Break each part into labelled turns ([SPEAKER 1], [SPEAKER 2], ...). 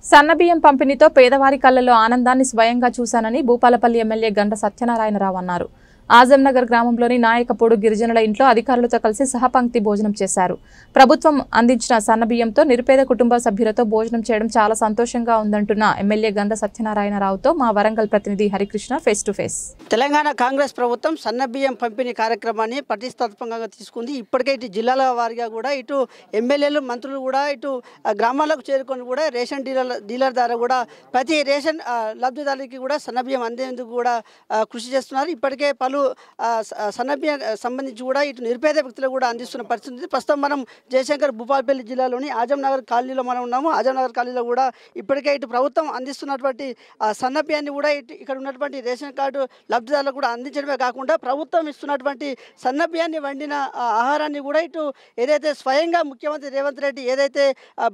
[SPEAKER 1] సన్నబియ్యం పంపిణీతో పేదవారి కళ్ళలో ఆనందాన్ని స్వయంగా చూశానని భూపాలపల్లి ఎమ్మెల్యే గంట సత్యనారాయణరావు అన్నారు. ఆజంనగర్ గ్రామంలోని నాయకపూడు గిరిజనుల ఇంట్లో అధికారులతో కలిసి సహపంక్తి భోజనం చేశారు. ప్రభుత్వం అందించిన సన్నబియ్యంతో నిరుపేద కుటుంబ సభ్యులతో భోజనం చేయడం చాలా సంతోషంగా ఉందంటున్న ఎమ్మెల్యే గంట సత్యనారాయణరావుతో మా వరంగల్ ప్రతినిధి Harikrishna face to face.
[SPEAKER 2] Telangana Congress ప్రభుత్వం సన్నబియ్యం పంపిణీ కార్యక్రమాన్ని ప్రతిష్టాత్మకంగా తీసుకుంది. ఇప్పటికే ఇటు జిల్లాల వారీగా కూడా ఇటు ఎమ్మెల్యేలు మంత్రులు కూడా ఇటు గ్రామాలకు చేరుకొని కూడా రేషన్ డీలర్ ద్వారా కూడా ప్రతి రేషన్ లబ్ధిదారునికి కూడా సన్నబియ్యం అందేందుకు కూడా కృషి చేస్తున్నారు. ఇప్పటికే పలు సన్నబియ్యం సంబంధించి కూడా ఇటు నిరుపేద వ్యక్తులు కూడా అందిస్తున్న పరిస్థితి. ప్రస్తుతం మనం జయశంకర్ భూపాలపల్లి జిల్లాలోని ఆజంనగర్ కాలనీలో మనం ఉన్నాము. ఆజంనగర్ కాలనీలో కూడా ఇప్పటికే ఇటు ప్రభుత్వం అందిస్తున్నటువంటి సన్నబియ్యాన్ని కూడా ఇక్కడ ఉన్నటువంటి రేషన్ కార్డు లబ్ధిదారులకు కూడా అందించడమే కాకుండా ప్రభుత్వం ఇస్తున్నటువంటి సన్నబియ్యాన్ని వండిన ఆహారాన్ని కూడా ఇటు ఏదైతే స్వయంగా ముఖ్యమంత్రి రేవంత్ రెడ్డి ఏదైతే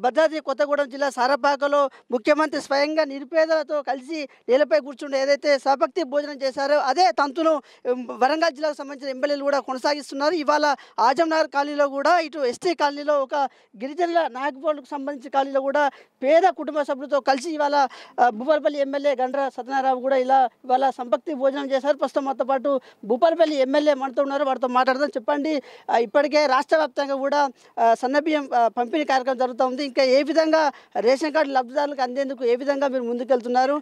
[SPEAKER 2] భద్రాద్రి కొత్తగూడెం జిల్లా సారపాకలో ముఖ్యమంత్రి స్వయంగా నిరుపేదలతో కలిసి నేలపై కూర్చుండి ఏదైతే సహపంక్తి భోజనం చేశారో అదే తంతును వరంగల్ జిల్లాకు సంబంధించిన ఎమ్మెల్యేలు కూడా కొనసాగిస్తున్నారు. ఇవాళ ఆజంనగర్ కాలనీలో కూడా ఇటు ఎస్టీ కాలనీలో ఒక గిరిజనుల నాయకపూర్కు సంబంధించిన కాలనీలో కూడా పేద కుటుంబ సభ్యులతో కలిసి ఇవాళ భూపాలపల్లి ఎమ్మెల్యే గంట సత్యనారాయణ కూడా ఇవాళ సంపక్తి భోజనం చేశారు. ప్రస్తుతం మనతో పాటు భూపాలపల్లి ఎమ్మెల్యే మనతో ఉన్నారు. వారితో మాట్లాడదాం. చెప్పండి, ఇప్పటికే రాష్ట్ర వ్యాప్తంగా కూడా సన్నబియ్యం పంపిణీ కార్యక్రమం జరుగుతుంది. ఇంకా ఏ విధంగా రేషన్ కార్డు లబ్ధిదారులకు అందేందుకు ఏ విధంగా మీరు ముందుకెళ్తున్నారు,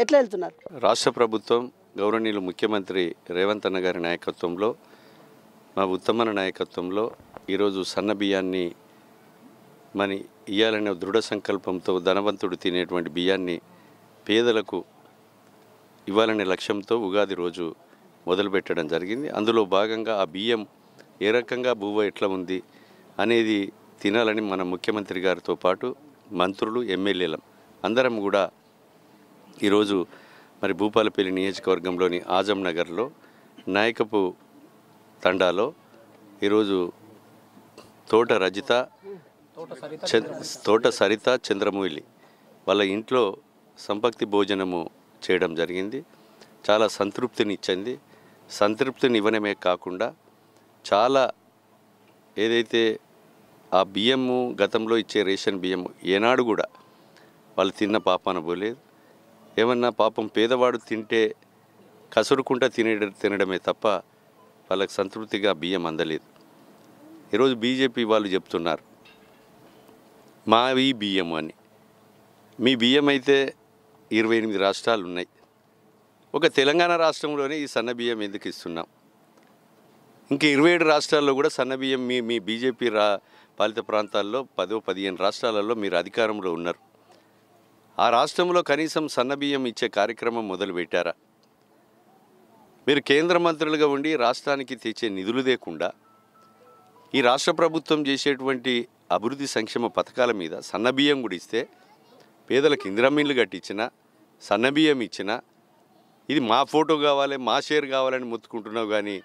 [SPEAKER 2] ఎట్లా వెళ్తున్నారు?
[SPEAKER 3] రాష్ట్ర ప్రభుత్వం గౌరవనీయులు ముఖ్యమంత్రి రేవంత్ అన్న గారి నాయకత్వంలో, మా ఉత్తమన నాయకత్వంలో ఈరోజు సన్నబియ్యాన్ని మరి ఇయ్యాలనే దృఢ సంకల్పంతో ధనవంతుడు తినేటువంటి బియ్యాన్ని పేదలకు ఇవ్వాలనే లక్ష్యంతో ఉగాది రోజు మొదలుపెట్టడం జరిగింది. అందులో భాగంగా ఆ బియ్యం ఏ రకంగా బువ్వ ఎట్లా ఉంది అనేది తినాలని మన ముఖ్యమంత్రి గారితో పాటు మంత్రులు ఎమ్మెల్యేలం అందరం కూడా ఈరోజు మరి భూపాలపల్లి నియోజకవర్గంలోని ఆజంనగర్లో నాయకపు తండాలో ఈరోజు తోట సరిత చంద్రమూలి వాళ్ళ ఇంట్లో సంపక్తి భోజనము చేయడం జరిగింది. చాలా సంతృప్తినిచ్చింది. సంతృప్తినివ్వడమే కాకుండా చాలా ఏదైతే ఆ బియ్యము గతంలో ఇచ్చే రేషన్ బియ్యము ఏనాడు కూడా వాళ్ళు తిన్న పాపాన పోలేదు. ఏమన్నా పాపం పేదవాడు తింటే కసురుకుంటా తినడమే తప్ప వాళ్ళకి సంతృప్తిగా బియ్యం అందలేదు. ఈరోజు బీజేపీ వాళ్ళు చెప్తున్నారు మావి బియ్యం అని. మీ బియ్యం అయితే 28 రాష్ట్రాలు ఉన్నాయి. ఒక తెలంగాణ రాష్ట్రంలోనే ఈ సన్న బియ్యం ఎందుకు ఇస్తున్నాం? ఇంకా 27 రాష్ట్రాల్లో కూడా సన్న బియ్యం మీ బీజేపీ పాలిత ప్రాంతాల్లో 10-15 రాష్ట్రాలలో మీరు అధికారంలో ఉన్నారు. ఆ రాష్ట్రంలో కనీసం సన్నబియ్యం ఇచ్చే కార్యక్రమం మొదలుపెట్టారా? మీరు కేంద్ర మంత్రులుగా ఉండి రాష్ట్రానికి తెచ్చే నిధులు లేకుండా ఈ రాష్ట్ర ప్రభుత్వం చేసేటువంటి అభివృద్ధి సంక్షేమ పథకాల మీద సన్నబియ్యం కూడా ఇస్తే పేదలకు ఇందిరమ్మిళ్ళు కట్టించిన సన్నబియ్యం ఇచ్చిన ఇది మా ఫోటో కావాలి, మా షేర్ కావాలని మొత్తుకుంటున్నావు. కానీ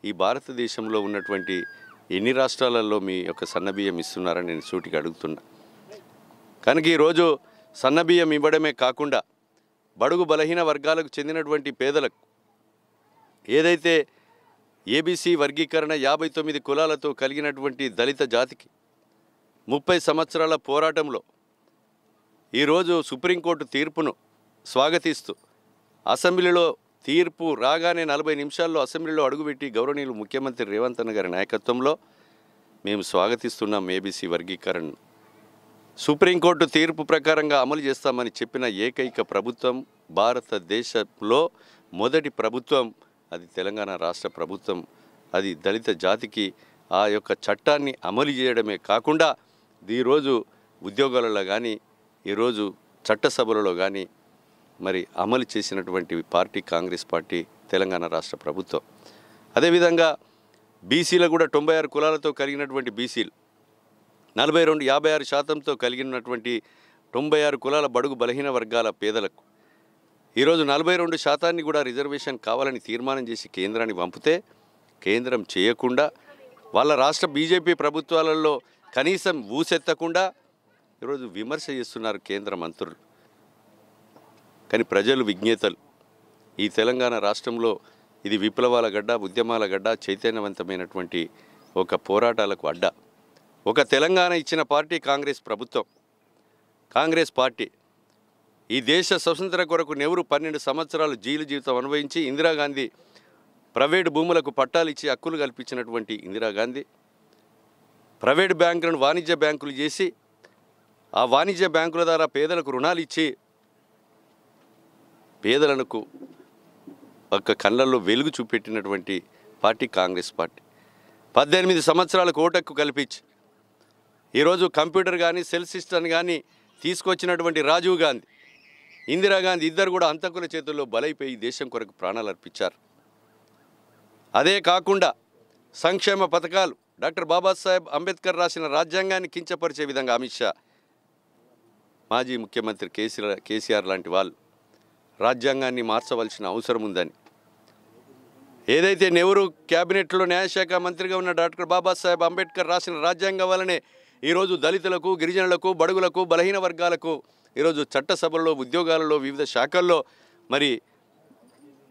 [SPEAKER 3] ఈ భారతదేశంలో ఉన్నటువంటి ఎన్ని రాష్ట్రాలలో మీ యొక్క సన్నబియ్యం ఇస్తున్నారని నేను సూటిగా అడుగుతున్నా. కనుక ఈరోజు సన్నబియ్యం ఇవ్వడమే కాకుండా బడుగు బలహీన వర్గాలకు చెందినటువంటి పేదలకు ఏదైతే ఏబీసీ వర్గీకరణ 59 కులాలతో కలిగినటువంటి దళిత జాతికి 30 సంవత్సరాల పోరాటంలో ఈరోజు సుప్రీంకోర్టు తీర్పును స్వాగతిస్తూ అసెంబ్లీలో తీర్పు రాగానే 40 నిమిషాల్లో అసెంబ్లీలో అడుగుపెట్టి గౌరవనీయులు ముఖ్యమంత్రి రేవంత్ అన్న గారి నాయకత్వంలో మేము స్వాగతిస్తున్నాం ఏబీసీ వర్గీకరణను. సుప్రీంకోర్టు తీర్పు ప్రకారంగా అమలు చేస్తామని చెప్పిన ఏకైక ప్రభుత్వం భారతదేశంలో మొదటి ప్రభుత్వం అది తెలంగాణ రాష్ట్ర ప్రభుత్వం. అది దళిత జాతికి ఆ యొక్క చట్టాన్ని అమలు చేయడమే కాకుండా ఈరోజు ఉద్యోగాలలో కానీ ఈరోజు చట్టసభలలో కానీ మరి అమలు చేసినటువంటి పార్టీ కాంగ్రెస్ పార్టీ తెలంగాణ రాష్ట్ర ప్రభుత్వం. అదేవిధంగా బీసీలు కూడా 96 కులాలతో కలిగినటువంటి బీసీలు 56% కలిగినటువంటి 96 కులాల బడుగు బలహీన వర్గాల పేదలకు ఈరోజు 42% కూడా రిజర్వేషన్ కావాలని తీర్మానం చేసి కేంద్రానికి పంపితే కేంద్రం చేయకుండా వాళ్ళ రాష్ట్ర బీజేపీ ప్రభుత్వాలలో కనీసం ఊసెత్తకుండా ఈరోజు విమర్శ చేస్తున్నారు కేంద్ర మంత్రులు. కానీ ప్రజలు విజ్ఞేతలు. ఈ తెలంగాణ రాష్ట్రంలో ఇది విప్లవాల గడ్డ, ఉద్యమాల గడ్డ, చైతన్యవంతమైనటువంటి ఒక పోరాటాలకు అడ్డ. ఒక తెలంగాణ ఇచ్చిన పార్టీ కాంగ్రెస్ ప్రభుత్వం, కాంగ్రెస్ పార్టీ. ఈ దేశ స్వతంత్ర కొరకు నెహ్రూ 12 సంవత్సరాలు జైలు జీవితం అనుభవించి ఇందిరాగాంధీ ప్రైవేటు భూములకు పట్టాలు ఇచ్చి హక్కులు కల్పించినటువంటి ఇందిరాగాంధీ ప్రైవేటు బ్యాంకులను వాణిజ్య బ్యాంకులు చేసి ఆ వాణిజ్య బ్యాంకుల ద్వారా పేదలకు రుణాలు ఇచ్చి పేదలకు ఒక్క కళ్ళల్లో వెలుగు చూపెట్టినటువంటి పార్టీ కాంగ్రెస్ పార్టీ. 18 సంవత్సరాలకు ఓటక్కు కల్పించి ఈరోజు కంప్యూటర్ కానీ సెల్ సిస్టమ్ కానీ తీసుకొచ్చినటువంటి రాజీవ్ గాంధీ, ఇందిరాగాంధీ ఇద్దరు కూడా హంతకుల చేతుల్లో బలైపోయి దేశం కొరకు ప్రాణాలు అర్పించారు. అదే కాకుండా సంక్షేమ పథకాలు డాక్టర్ బాబాసాహెబ్ అంబేద్కర్ రాసిన రాజ్యాంగాన్ని కించపరిచే విధంగా అమిత్ షా, మాజీ ముఖ్యమంత్రి కేసీఆర్ లాంటి వాళ్ళు రాజ్యాంగాన్ని మార్చవలసిన అవసరం ఉందని, ఏదైతే నెహ్రూ క్యాబినెట్లో న్యాయశాఖ మంత్రిగా ఉన్న డాక్టర్ బాబాసాహెబ్ అంబేద్కర్ రాసిన రాజ్యాంగం వల్లనే ఈరోజు దళితులకు, గిరిజనులకు, బడుగులకు, బలహీన వర్గాలకు ఈరోజు చట్టసభల్లో, ఉద్యోగాలలో, వివిధ శాఖల్లో మరి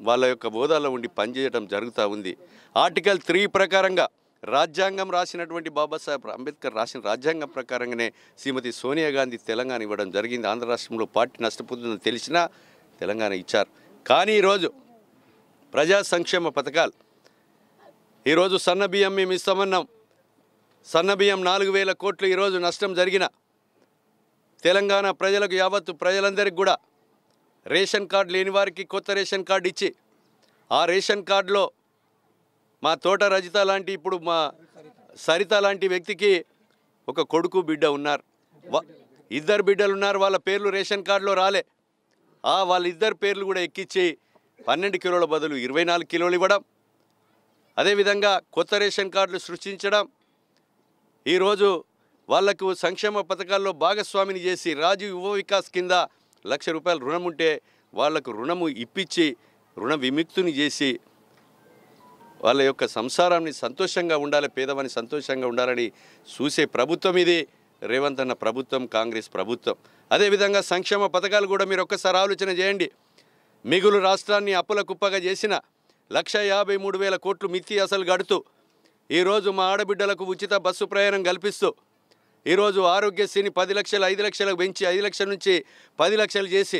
[SPEAKER 3] వాళ్ళ యొక్క హోదాలో ఉండి పనిచేయడం జరుగుతూ ఉంది. ఆర్టికల్ 3 ప్రకారంగా రాజ్యాంగం రాసినటువంటి బాబాసాహెబ్ అంబేద్కర్ రాసిన రాజ్యాంగం ప్రకారంగానే శ్రీమతి సోనియా గాంధీ తెలంగాణ ఇవ్వడం జరిగింది. ఆంధ్ర రాష్ట్రంలో పార్టీ నష్టపోతుందని తెలిసినా తెలంగాణ ఇచ్చారు. కానీ ఈరోజు ప్రజా సంక్షేమ పథకాలు, ఈరోజు సన్న బియ్యం మేము ఇస్తామన్నాం. సన్న బియ్యం 4,000 కోట్లు ఈరోజు నష్టం జరిగిన తెలంగాణ ప్రజలకు, యావత్తు ప్రజలందరికీ కూడా రేషన్ కార్డు లేని వారికి కొత్త రేషన్ కార్డు ఇచ్చి, ఆ రేషన్ కార్డులో మా తోట రజిత లాంటి, ఇప్పుడు మా సరిత లాంటి వ్యక్తికి ఒక కొడుకు బిడ్డ ఉన్నారు, 2 బిడ్డలు ఉన్నారు, వాళ్ళ పేర్లు రేషన్ కార్డులో రాలే. వాళ్ళిద్దరు పేర్లు కూడా ఎక్కించి 12 కిలోల బదులు 24 కిలోలు ఇవ్వడం, అదేవిధంగా కొత్త రేషన్ కార్డులు సృష్టించడం, ఈరోజు వాళ్లకు సంక్షేమ పథకాల్లో భాగస్వామిని చేసి రాజీవ్ యువ వికాస్ కింద ₹1,00,000 రుణం ఉంటే వాళ్లకు రుణము ఇప్పించి రుణ విముక్తిని చేసి వాళ్ళ యొక్క సంసారాన్ని సంతోషంగా ఉండాలి, పేదవాని సంతోషంగా ఉండాలని చూసే ప్రభుత్వం ఇది రేవంత్ అన్న ప్రభుత్వం, కాంగ్రెస్ ప్రభుత్వం. అదేవిధంగా సంక్షేమ పథకాలు కూడా మీరు ఒక్కసారి ఆలోచన చేయండి. మిగులు రాష్ట్రాన్ని అప్పుల కుప్పగా చేసిన 1,53,000 కోట్లు మిత్తి అసలు గడుతూ ఈరోజు మా ఆడబిడ్డలకు ఉచిత బస్సు ప్రయాణం కల్పిస్తూ ఈరోజు ఆరోగ్యశ్రీని 10 లక్షలు 5 లక్షలకు పెంచి 5 లక్షల నుంచి 10 లక్షలు చేసి,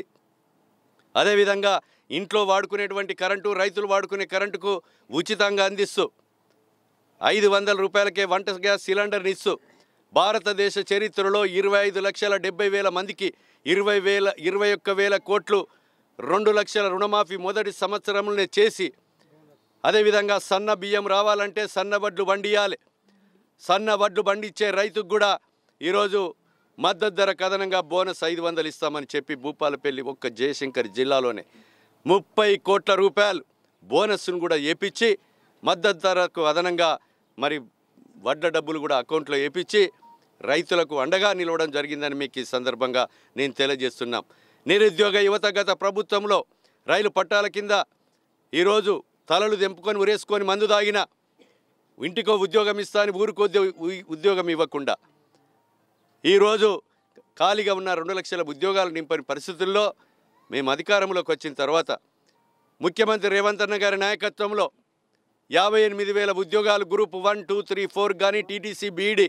[SPEAKER 3] అదేవిధంగా ఇంట్లో వాడుకునేటువంటి కరెంటు, రైతులు వాడుకునే కరెంటుకు ఉచితంగా అందిస్తూ 500 రూపాయలకే వంట గ్యాస్ సిలిండర్ని ఇస్తూ భారతదేశ చరిత్రలో 25,70,000 మందికి 21,000 కోట్లు 2 లక్షల రుణమాఫీ మొదటి సంవత్సరంలోనే చేసి, అదేవిధంగా సన్న బియ్యం రావాలంటే సన్న వడ్లు బండియాలి, సన్న వడ్లు బండిచ్చే రైతుకు కూడా ఈరోజు మద్దతు ధర కథనంగా బోనస్ 500 ఇస్తామని చెప్పి భూపాలపల్లి ఒక్క జయశంకర్ జిల్లాలోనే 30 కోట్ల రూపాయలు బోనస్ను కూడా వేపించి మద్దతు ధరకు అదనంగా మరి వడ్ల డబ్బులు కూడా అకౌంట్లో వేపించి రైతులకు అండగా నిలవడం జరిగిందని మీకు ఈ సందర్భంగా నేను తెలియజేస్తున్నాం. నిరుద్యోగ యువత గత ప్రభుత్వంలో రైలు పట్టాల కింద ఈరోజు తలలు దెంపుకొని ఉరేసుకొని మందు దాగిన, ఇంటికో ఉద్యోగం ఇస్తా అని ఊరికో ఉద్యోగం ఇవ్వకుండా ఈరోజు ఖాళీగా ఉన్న 2 లక్షల ఉద్యోగాలు నింపని పరిస్థితుల్లో మేము అధికారంలోకి వచ్చిన తర్వాత ముఖ్యమంత్రి రేవంత్ అన్న గారి నాయకత్వంలో 58,000 ఉద్యోగాలు గ్రూప్ 1, 2, 3, 4 కానీ టీటీసీ, బీఈడి,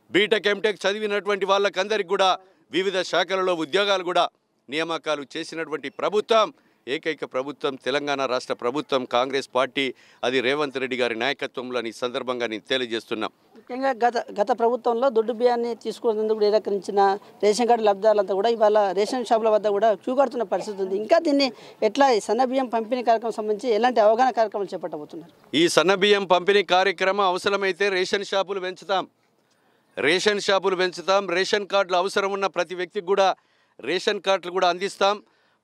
[SPEAKER 3] బీటెక్, ఎంటెక్ చదివినటువంటి వాళ్ళకందరికీ కూడా వివిధ శాఖలలో ఉద్యోగాలు కూడా నియామకాలు చేసినటువంటి ప్రభుత్వం, ఏకైక ప్రభుత్వం తెలంగాణ రాష్ట్ర ప్రభుత్వం, కాంగ్రెస్ పార్టీ, అది రేవంత్ రెడ్డి గారి నాయకత్వంలో ఈ సందర్భంగా నేను తెలియజేస్తున్నాం.
[SPEAKER 2] ముఖ్యంగా గత ప్రభుత్వంలో దొడ్డు బియ్యాన్ని తీసుకునేందుకు నిరాకరించిన రేషన్ కార్డు లబ్ధిదారులంతా కూడా ఇవాళ రేషన్ షాపుల వద్ద కూడా క్యూ కడుతున్న పరిస్థితి ఉంది. ఇంకా దీన్ని ఎట్లా సన్న బియ్యం పంపిణీ కార్యక్రమం సంబంధించి ఎలాంటి అవగాహన కార్యక్రమాలు చేపట్టబోతున్నారు?
[SPEAKER 3] ఈ సన్న బియ్యం పంపిణీ కార్యక్రమం అవసరమైతే రేషన్ షాపులు పెంచుతాం, రేషన్ కార్డులు అవసరం ఉన్న ప్రతి వ్యక్తికి కూడా రేషన్ కార్డులు కూడా అందిస్తాం.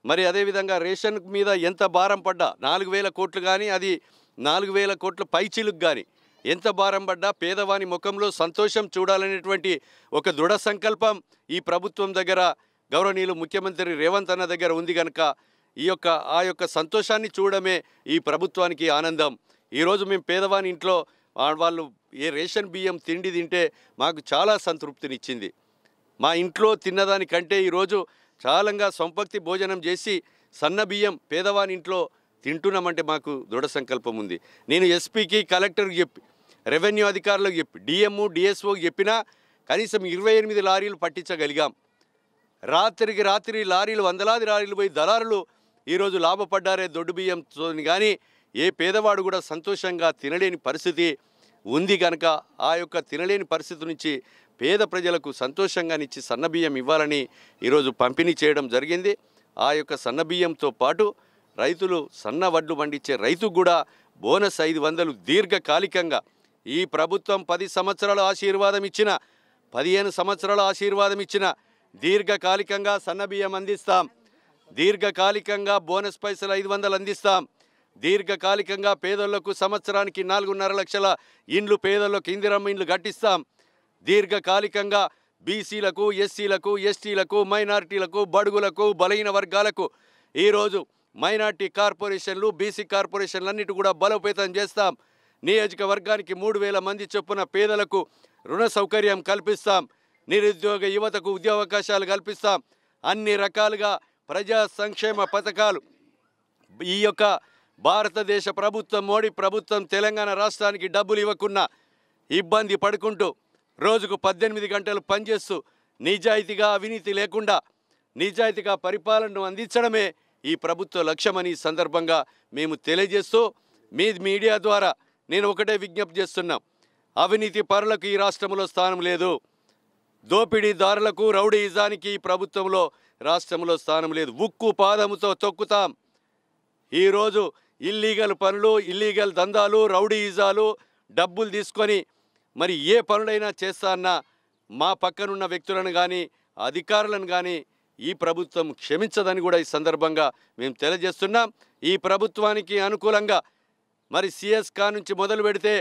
[SPEAKER 3] మరి అదేవిధంగా రేషన్ మీద ఎంత భారం పడ్డా 4,000 కోట్లు కానీ, అది 4,000 కోట్ల పైచీలకు కానీ ఎంత భారం పడ్డా పేదవాని ముఖంలో సంతోషం చూడాలనేటువంటి ఒక దృఢ సంకల్పం ఈ ప్రభుత్వం దగ్గర, గౌరవనీయులు ముఖ్యమంత్రి రేవంత్ అన్న దగ్గర ఉంది కనుక ఆ యొక్క సంతోషాన్ని చూడడమే ఈ ప్రభుత్వానికి ఆనందం. ఈరోజు మేము పేదవాని ఇంట్లో వాళ్ళు ఏ రేషన్ బియ్యం తిండి తింటే మాకు చాలా సంతృప్తినిచ్చింది. మా ఇంట్లో తిన్నదానికంటే ఈరోజు చాలంగా సంపక్తి భోజనం చేసి సన్న బియ్యం పేదవాని ఇంట్లో తింటున్నామంటే మాకు దృఢ సంకల్పం ఉంది. నేను ఎస్పీకి, కలెక్టర్కి చెప్పి, రెవెన్యూ అధికారులకు చెప్పి, డిఎంఓ, డిఎస్ఓకి చెప్పినా కనీసం 28 లారీలు పట్టించగలిగాం. రాత్రికి రాత్రి లారీలు వందలాది లారీలు పోయి దళారులు ఈరోజు లాభపడ్డారే దొడ్డు బియ్యంతో. కానీ ఏ పేదవాడు కూడా సంతోషంగా తినలేని పరిస్థితి ఉంది కనుక ఆ యొక్క తినలేని పరిస్థితి నుంచి పేద ప్రజలకు సంతోషంగానిచ్చి సన్నబియ్యం ఇవ్వాలని ఈరోజు పంపిణీ చేయడం జరిగింది. ఆ యొక్క సన్నబియ్యంతో పాటు రైతులు సన్న వడ్లు పండించే రైతుకు కూడా బోనస్ 500 దీర్ఘకాలికంగా ఈ ప్రభుత్వం 10 సంవత్సరాల ఆశీర్వాదం ఇచ్చిన 15 సంవత్సరాల ఆశీర్వాదం ఇచ్చిన దీర్ఘకాలికంగా సన్నబియ్యం అందిస్తాం. దీర్ఘకాలికంగా బోనస్ పైసలు 500 అందిస్తాం. దీర్ఘకాలికంగా పేదలకు సంవత్సరానికి 4.5 లక్షల ఇండ్లు పేదలకు ఇందిరమ్మ ఇండ్లు కట్టిస్తాం. దీర్ఘకాలికంగా బీసీలకు, ఎస్సీలకు, ఎస్టీలకు, మైనారిటీలకు, బడుగులకు, బలహీన వర్గాలకు ఈరోజు మైనార్టీ కార్పొరేషన్లు, బీసీ కార్పొరేషన్లు అన్నిటి కూడా బలోపేతం చేస్తాం. నియోజకవర్గానికి 3000 మంది చొప్పున పేదలకు రుణ సౌకర్యం కల్పిస్తాం. నిరుద్యోగ యువతకు ఉద్యోగావకాశాలు కల్పిస్తాం. అన్ని రకాలుగా ప్రజా సంక్షేమ పథకాలు ఈ యొక్క భారతదేశ ప్రభుత్వం, మోడీ ప్రభుత్వం తెలంగాణ రాష్ట్రానికి డబ్బులు ఇవ్వకున్నా ఇబ్బంది పడుకుంటూ రోజుకు 18 గంటలు పనిచేస్తూ నిజాయితీగా, అవినీతి లేకుండా నిజాయితీగా పరిపాలనను అందించడమే ఈ ప్రభుత్వ లక్ష్యమని సందర్భంగా మేము తెలియజేస్తూ మీడియా ద్వారా నేను ఒకటే విజ్ఞప్తి చేస్తున్నాం. అవినీతి పరులకు ఈ రాష్ట్రంలో స్థానం లేదు. దోపిడీదారులకు, రౌడీయిజానికి ఈ ప్రభుత్వంలో రాష్ట్రంలో స్థానం లేదు. ఉక్కు పాదముతో తొక్కుతాం. ఈరోజు ఇల్లీగల్ పనులు, ఇల్లీగల్ దందాలు, రౌడీయిజాలు, డబ్బులు తీసుకొని మరి ఏ పనులైనా చేస్తా అన్న మా పక్కనున్న వ్యక్తులను కానీ అధికారులను కానీ ఈ ప్రభుత్వం క్షమించదని కూడా ఈ సందర్భంగా మేము తెలియజేస్తున్నాం. ఈ ప్రభుత్వానికి అనుకూలంగా మరి సిఎస్కా నుంచి మొదలు పెడితే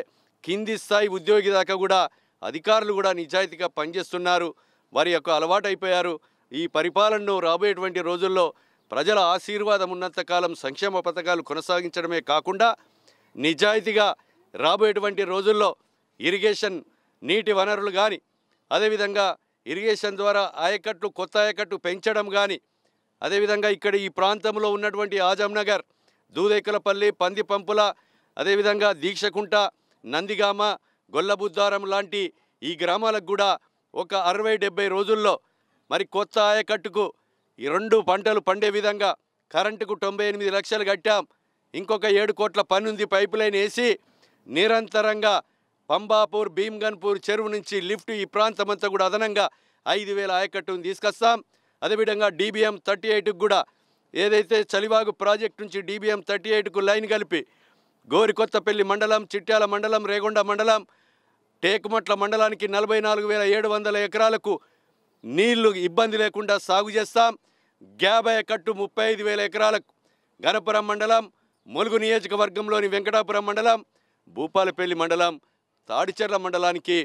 [SPEAKER 3] కింది స్థాయి ఉద్యోగి దాకా కూడా అధికారులు కూడా నిజాయితీగా పనిచేస్తున్నారు. వారి యొక్క అలవాటు అయిపోయారు. ఈ పరిపాలనను రాబోయేటువంటి రోజుల్లో ప్రజల ఆశీర్వాదం ఉన్నంతకాలం సంక్షేమ పథకాలు కొనసాగించడమే కాకుండా నిజాయితీగా రాబోయేటువంటి రోజుల్లో ఇరిగేషన్ నీటి వనరులు కానీ, అదేవిధంగా ఇరిగేషన్ ద్వారా ఆయకట్లు, కొత్త ఆయకట్టు పెంచడం కానీ, అదేవిధంగా ఇక్కడ ఈ ప్రాంతంలో ఉన్నటువంటి ఆజంనగర్, దూదేకలపల్లి, పందిపంపుల, అదేవిధంగా దీక్షకుంట, నందిగామ, గొల్లబుద్దారం లాంటి ఈ గ్రామాలకు కూడా ఒక 60-70 రోజుల్లో మరి కొత్త ఆయకట్టుకు ఈ 2 పంటలు పండే విధంగా కరెంటుకు 98 లక్షలు కట్టాం. ఇంకొక 7 కోట్ల పని ఉంది. పైప్ లైన్ వేసి నిరంతరంగా పంబాపూర్, భీమ్గన్పూర్ చెరువు నుంచి లిఫ్ట్ ఈ ప్రాంతమంతా కూడా అదనంగా 5000 ఆయకట్టును తీసుకొస్తాం. అదేవిధంగా DBM 38కు కూడా ఏదైతే చలివాగు ప్రాజెక్టు నుంచి DBM 38కు లైన్ కలిపి గోరికొత్తపల్లి మండలం, చిట్యాల మండలం, రేగొండ మండలం, టేకుమట్ల మండలానికి 44,700 ఎకరాలకు నీళ్లు ఇబ్బంది లేకుండా సాగు చేస్తాం. గ్యాబయ కట్టు 35,000 ఎకరాలకు గణపురం మండలం, ములుగు నియోజకవర్గంలోని వెంకటాపురం మండలం, భూపాలపల్లి మండలం, తాడిచెర్ల మండలానికి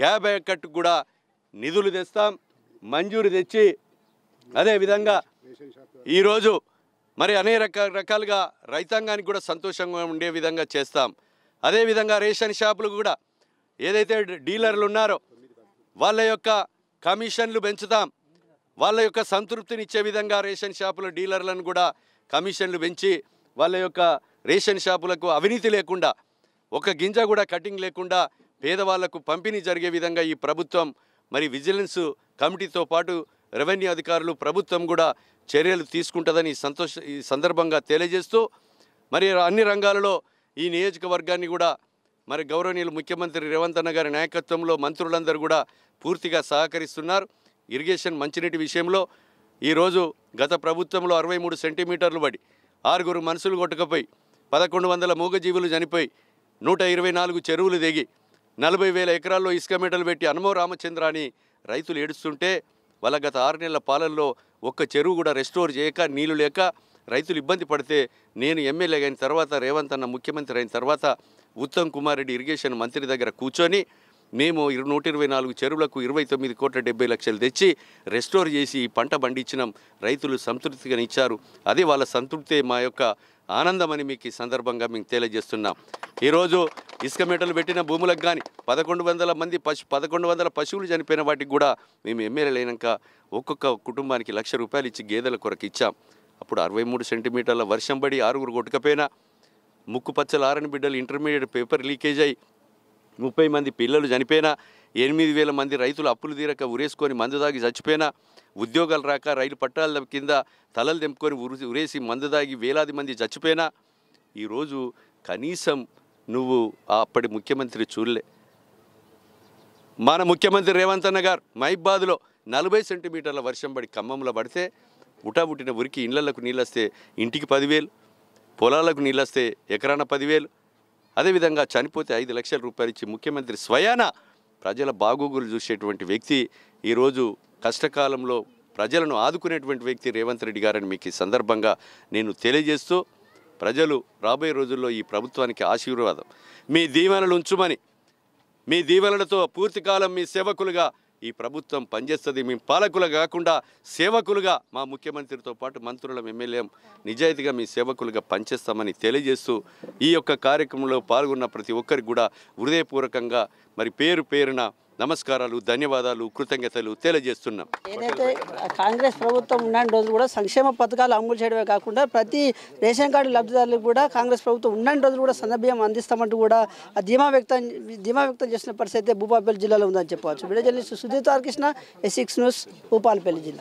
[SPEAKER 3] గ్యాబయ కట్టు కూడా నిధులు తెస్తాం, మంజూరు తెచ్చి అదేవిధంగా ఈరోజు మరి అనేక రకాలుగా రైతాంగానికి కూడా సంతోషంగా ఉండే విధంగా చేస్తాం. అదేవిధంగా రేషన్ షాపులు కూడా ఏదైతే డీలర్లు ఉన్నారో వాళ్ళ యొక్క కమిషన్లు పెంచుతాం. వాళ్ళ యొక్క సంతృప్తినిచ్చే విధంగా రేషన్ షాపుల డీలర్లను కూడా కమిషన్లు పెంచి వాళ్ళ యొక్క రేషన్ షాపులకు అవినీతి లేకుండా, ఒక గింజ కూడా కటింగ్ లేకుండా పేదవాళ్లకు పంపిణీ జరిగే విధంగా ఈ ప్రభుత్వం మరి విజిలెన్స్ కమిటీతో పాటు రెవెన్యూ అధికారులు, ప్రభుత్వం కూడా చర్యలు తీసుకుంటుందని ఈ సందర్భంగా తెలియజేస్తూ మరి అన్ని రంగాలలో ఈ నియోజకవర్గాన్ని కూడా మరి గౌరవనీయులు ముఖ్యమంత్రి రేవంత్ అన్న గారి నాయకత్వంలో మంత్రులందరూ కూడా పూర్తిగా సహకరిస్తున్నారు. ఇరిగేషన్ మంచినీటి విషయంలో ఈరోజు గత ప్రభుత్వంలో 63 సెంటీమీటర్లు పడి 6 మనుషులు కొట్టుకుపోయి 1100 మూగజీవులు చనిపోయి 124 చెరువులు దిగి 40,000 ఎకరాల్లో ఇసుక మెటలు పెట్టి అనుమో రామచంద్ర అని రైతులు ఏడుస్తుంటే వాళ్ళ గత 6 నెలల పాలనలో ఒక్క చెరువు కూడా రెస్టోర్ చేయక, నీళ్లు లేక రైతులు ఇబ్బంది పడితే నేను ఎమ్మెల్యే అయిన తర్వాత, రేవంత్ అన్న ముఖ్యమంత్రి అయిన తర్వాత ఉత్తమ్ కుమార్ రెడ్డి ఇరిగేషన్ మంత్రి దగ్గర కూర్చొని మేము 124 చెరువులకు 29,70,00,000 తెచ్చి రెస్టోర్ చేసి ఈ పంట పండించినాం. రైతులు సంతృప్తిగా ఇచ్చారు. అదే వాళ్ళ సంతృప్తే మా యొక్క ఆనందమని మీకు ఈ సందర్భంగా మేము తెలియజేస్తున్నాం. ఈరోజు ఇసుక మెటలు పెట్టిన భూములకు కానీ 1100 పశువులు చనిపోయిన వాటికి కూడా మేము ఎమ్మెల్యేలు అయినాక ఒక్కొక్క కుటుంబానికి ₹1,00,000 ఇచ్చి గేదెల కొరకు ఇచ్చాం. అప్పుడు 63 సెంటీమీటర్ల వర్షం పడి 6 కొట్టుకపోయినా, ముక్కు పచ్చల ఆరని బిడ్డలు ఇంటర్మీడియట్ పేపర్ లీకేజ్ అయ్యి 30 మంది పిల్లలు చనిపోయినా, 8,000 మంది రైతులు అప్పులు తీరక ఉరేసుకొని మందు దాగి చచ్చిపోయినా, ఉద్యోగాలు రాక రైలు పట్టాల కింద తలలు తెంపుకొని ఉరేసి మందు దాగి వేలాది మంది చచ్చిపోయినా ఈరోజు కనీసం నువ్వు అప్పటి ముఖ్యమంత్రి చూడలే. మన ముఖ్యమంత్రి రేవంత్ అన్న గారు మహిబాద్లో 40 సెంటీమీటర్ల వర్షం పడి ఖమ్మంలో పడితే ఉటాబుట్టిన ఉరికి ఇళ్లకు నీళ్ళు వస్తే ఇంటికి 10,000, పొలాలకు నీళ్ళు వస్తే ఎకరాన 10,000, అదేవిధంగా చనిపోతే 5 లక్షల రూపాయలు ఇచ్చి ముఖ్యమంత్రి స్వయాన ప్రజల బాగోగులు చూసేటువంటి వ్యక్తి, ఈరోజు కష్టకాలంలో ప్రజలను ఆదుకునేటువంటి వ్యక్తి రేవంత్ రెడ్డి గారని మీకు ఈ సందర్భంగా నేను తెలియజేస్తూ, ప్రజలు రాబోయే రోజుల్లో ఈ ప్రభుత్వానికి ఆశీర్వాదం మీ దీవెనలు ఉంచుమని, మీ దీవెనలతో పూర్తికాలం మీ సేవకులుగా ఈ ప్రభుత్వం పనిచేస్తుంది. మీ పాలకులు కాకుండా సేవకులుగా మా ముఖ్యమంత్రితో పాటు మంత్రుల ఎమ్మెల్యే నిజాయితీగా మీ సేవకులుగా పనిచేస్తామని తెలియజేస్తూ ఈ యొక్క కార్యక్రమంలో పాల్గొన్న ప్రతి ఒక్కరికి కూడా హృదయపూర్వకంగా మరి పేరు పేరున నమస్కారాలు, ధన్యవాదాలు, కృతజ్ఞతలు తెలియజేస్తున్నాం.
[SPEAKER 2] ఏదైతే కాంగ్రెస్ ప్రభుత్వం ఉన్న రోజులు కూడా సంక్షేమ పథకాలు అమలు చేయడమే కాకుండా ప్రతి రేషన్ కార్డు లబ్ధిదారులకు కూడా కాంగ్రెస్ ప్రభుత్వం ఉన్న రోజులు కూడా సన్నబియ్యం అందిస్తామంటూ కూడా ధీమా వ్యక్తం చేసిన పరిస్థితి భూపాలపల్లి జిల్లాలో ఉందని చెప్పవచ్చు. Video journalist Sudheer Tarakrishna, S6 news, Bhupalpally జిల్లా.